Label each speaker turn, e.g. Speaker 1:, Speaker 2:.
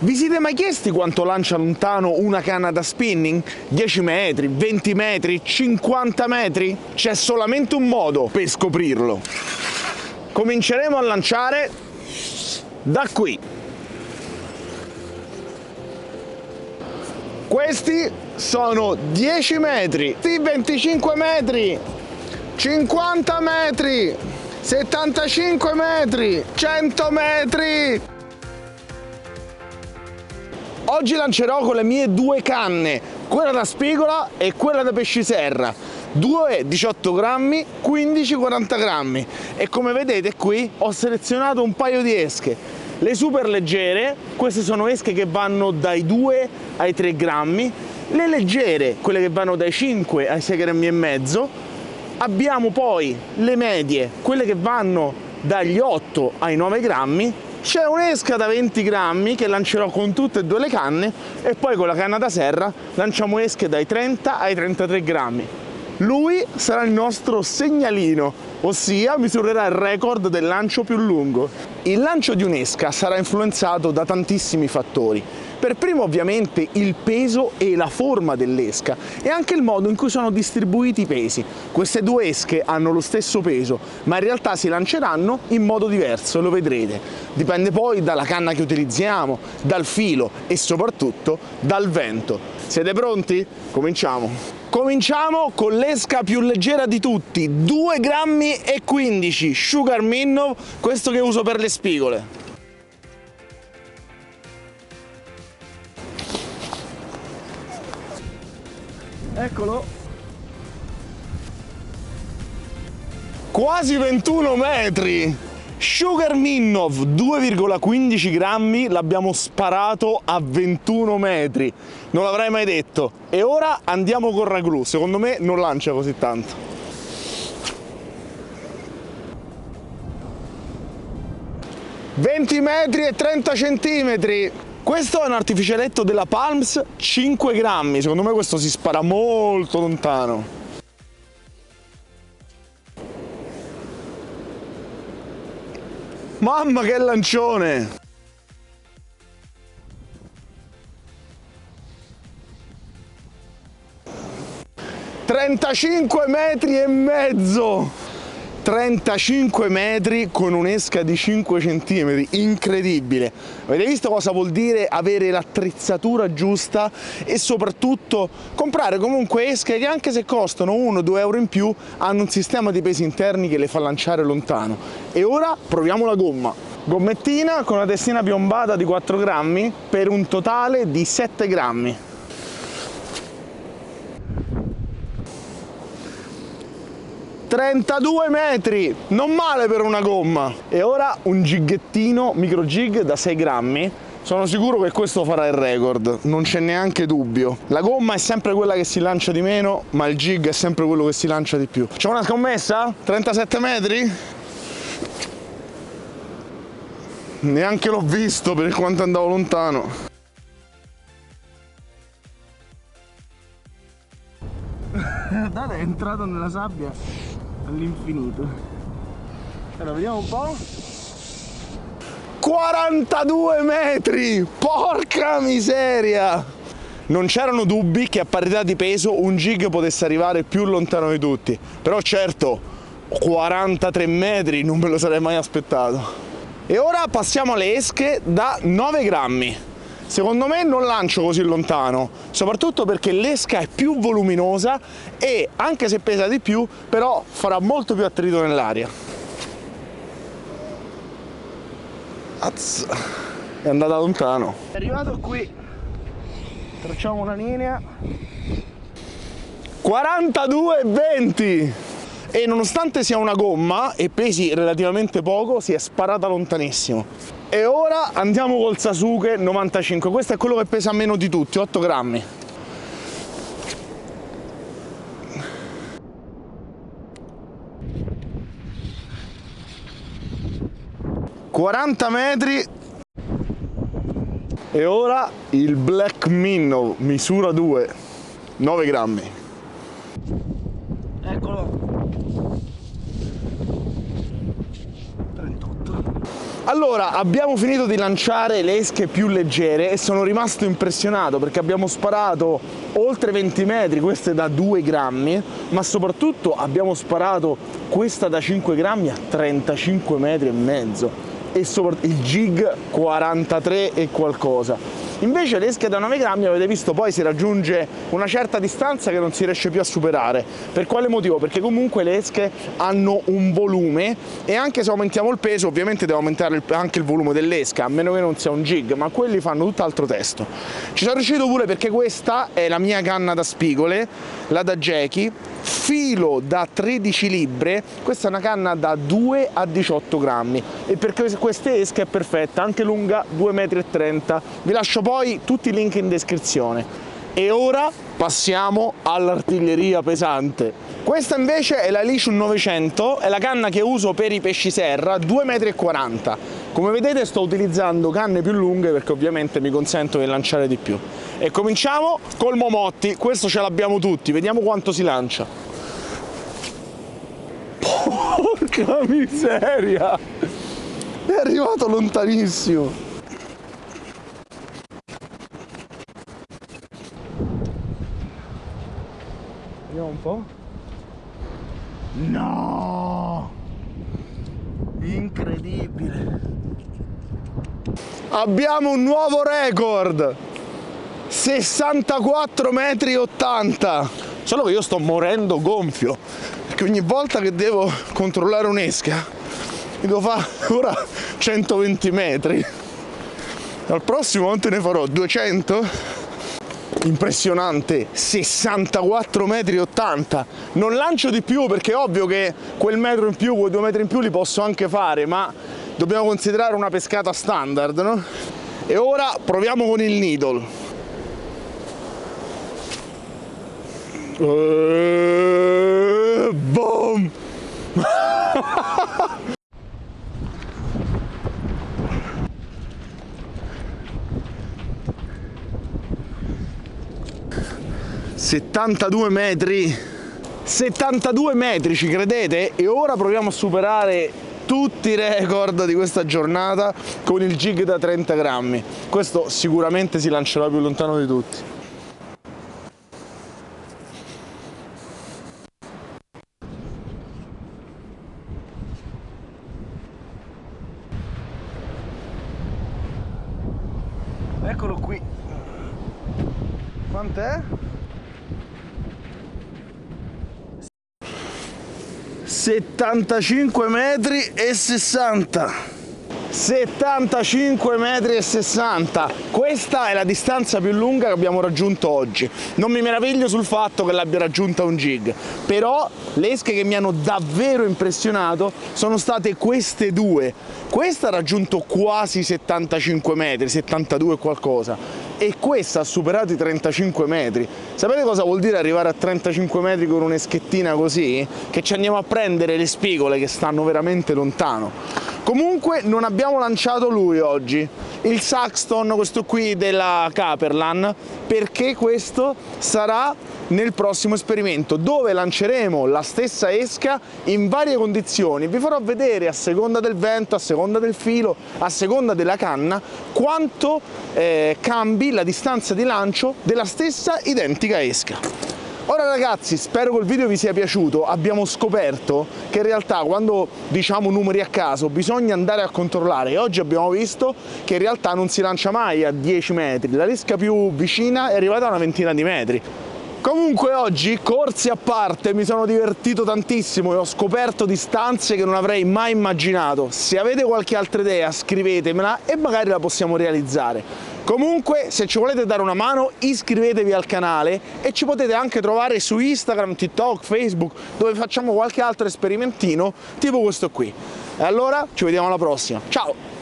Speaker 1: Vi siete mai chiesti quanto lancia lontano una canna da spinning? 10 metri, 20 metri, 50 metri? C'è solamente un modo per scoprirlo. Cominceremo a lanciare da qui. Questi sono 10 metri, 25 metri, 50 metri, 75 metri, 100 metri. Oggi lancerò con le mie due canne, quella da spigola e quella da pesciserra. 2 18 grammi, 15 40 grammi. E come vedete qui ho selezionato un paio di esche. Le super leggere, queste sono esche che vanno dai 2 ai 3 grammi. Le leggere, quelle che vanno dai 5 ai 6 grammi e mezzo. Abbiamo poi le medie, quelle che vanno dagli 8 ai 9 grammi. C'è un'esca da 20 grammi che lancerò con tutte e due le canne e poi con la canna da serra lanciamo esche dai 30 ai 33 grammi. Lui sarà il nostro segnalino, ossia misurerà il record del lancio più lungo. Il lancio di un'esca sarà influenzato da tantissimi fattori. Per primo ovviamente il peso e la forma dell'esca e anche il modo in cui sono distribuiti i pesi. Queste due esche hanno lo stesso peso, ma in realtà si lanceranno in modo diverso, lo vedrete. Dipende poi dalla canna che utilizziamo, dal filo e soprattutto dal vento. Siete pronti? Cominciamo! Cominciamo con l'esca più leggera di tutti, 2 grammi e 15, Sugar Minnow, questo che uso per le spigole. Eccolo! Quasi 21 metri! Sugar Minnow 2,15 grammi l'abbiamo sparato a 21 metri. Non l'avrei mai detto. E ora andiamo con Raglu. Secondo me non lancia così tanto. «20 metri e 30 centimetri». Questo è un artificieletto della Palms 5 grammi. Secondo me questo si spara molto lontano. Mamma che lancione! «35 metri e mezzo! 35 metri con un'esca di 5 cm, incredibile! Avete visto cosa vuol dire avere l'attrezzatura giusta e soprattutto comprare comunque esche che anche se costano 1-2 euro in più hanno un sistema di pesi interni che le fa lanciare lontano. E ora proviamo la gomma. Gommettina con una testina piombata di 4 grammi per un totale di 7 grammi. «32 metri, non male per una gomma!» E ora un gighettino, micro jig da 6 grammi. Sono sicuro che questo farà il record, non c'è neanche dubbio. La gomma è sempre quella che si lancia di meno, ma il jig è sempre quello che si lancia di più. C'è una scommessa? 37 metri? Neanche l'ho visto per quanto andavo lontano. Guardate, è entrato nella sabbia all'infinito. Allora, vediamo un po'. 42 metri! Porca miseria! Non c'erano dubbi che a parità di peso un jig potesse arrivare più lontano di tutti. Però certo, 43 metri non me lo sarei mai aspettato. E ora passiamo alle esche da 9 grammi. Secondo me non lancio così lontano, soprattutto perché l'esca è più voluminosa e, anche se pesa di più, però farà molto più attrito nell'aria. È andata lontano. È arrivato qui. Tracciamo una linea. 42,20! E nonostante sia una gomma e pesi relativamente poco, si è sparata lontanissimo. E ora andiamo col Sasuke 95, questo è quello che pesa meno di tutti, 8 grammi. «40 metri». E ora il Black Minnow, misura 2, 9 grammi. Eccolo. 38. Allora, abbiamo finito di lanciare le esche più leggere e sono rimasto impressionato perché abbiamo sparato oltre 20 metri, queste da 2 grammi, ma soprattutto abbiamo sparato questa da 5 grammi a 35 metri e mezzo e il jig 43 e qualcosa. Invece le esche da 9 grammi, avete visto, poi si raggiunge una certa distanza che non si riesce più a superare. Per quale motivo? Perché comunque le esche hanno un volume e anche se aumentiamo il peso ovviamente deve aumentare anche il volume dell'esca, a meno che non sia un jig, ma quelli fanno tutt'altro testo. Ci sono riuscito pure perché questa è la mia canna da spigole, la da Jackie, filo da 13 libbre, questa è una canna da 2 a 18 grammi e per queste esche è perfetta, anche lunga 2,30 m. Vi lascio poi tutti i link in descrizione. E ora passiamo all'artiglieria pesante. Questa invece è la Licium 900, è la canna che uso per i pesci serra, 2,40 m. Come vedete sto utilizzando canne più lunghe perché ovviamente mi consentono di lanciare di più. E cominciamo col Momotti, questo ce l'abbiamo tutti, vediamo quanto si lancia. Porca miseria! È arrivato lontanissimo! Vediamo un po'. No! Incredibile! Abbiamo un nuovo record! 64,80 metri! Solo che io sto morendo gonfio perché ogni volta che devo controllare un'esca mi devo fare ora 120 metri. Al prossimo quante ne farò? 200? Impressionante, 64,80 metri. Non lancio di più perché è ovvio che quel metro in più, quei 2 metri in più li posso anche fare, ma dobbiamo considerare una pescata standard, no? E ora proviamo con il needle. Boom! ...72 metri, ci credete? E ora proviamo a superare tutti i record di questa giornata con il jig da 30 grammi. Questo sicuramente si lancerà più lontano di tutti. Eccolo qui. Quant'è? 75 metri e 60. 75 metri e 60. Questa è la distanza più lunga che abbiamo raggiunto oggi. Non mi meraviglio sul fatto che l'abbia raggiunta un jig, però le esche che mi hanno davvero impressionato sono state queste due. Questa ha raggiunto quasi 75 metri, 72 e qualcosa, e questa ha superato i 35 metri. Sapete cosa vuol dire arrivare a 35 metri con un'eschettina così? Che ci andiamo a prendere le spigole che stanno veramente lontano. Comunque non abbiamo lanciato lui oggi, il Saxton, questo qui della Caperlan, perché questo sarà nel prossimo esperimento, dove lanceremo la stessa esca in varie condizioni. Vi farò vedere, a seconda del vento, a seconda del filo, a seconda della canna, quanto cambi la distanza di lancio della stessa identica esca. Ora ragazzi, spero che il video vi sia piaciuto. Abbiamo scoperto che in realtà quando diciamo numeri a caso bisogna andare a controllare, e oggi abbiamo visto che in realtà non si lancia mai a 10 metri, la esca più vicina è arrivata a una ventina di metri. Comunque oggi, corsi a parte, mi sono divertito tantissimo e ho scoperto distanze che non avrei mai immaginato. Se avete qualche altra idea scrivetemela e magari la possiamo realizzare. Comunque, se ci volete dare una mano, iscrivetevi al canale e ci potete anche trovare su Instagram, TikTok, Facebook, dove facciamo qualche altro esperimentino tipo questo qui. E allora ci vediamo alla prossima. Ciao!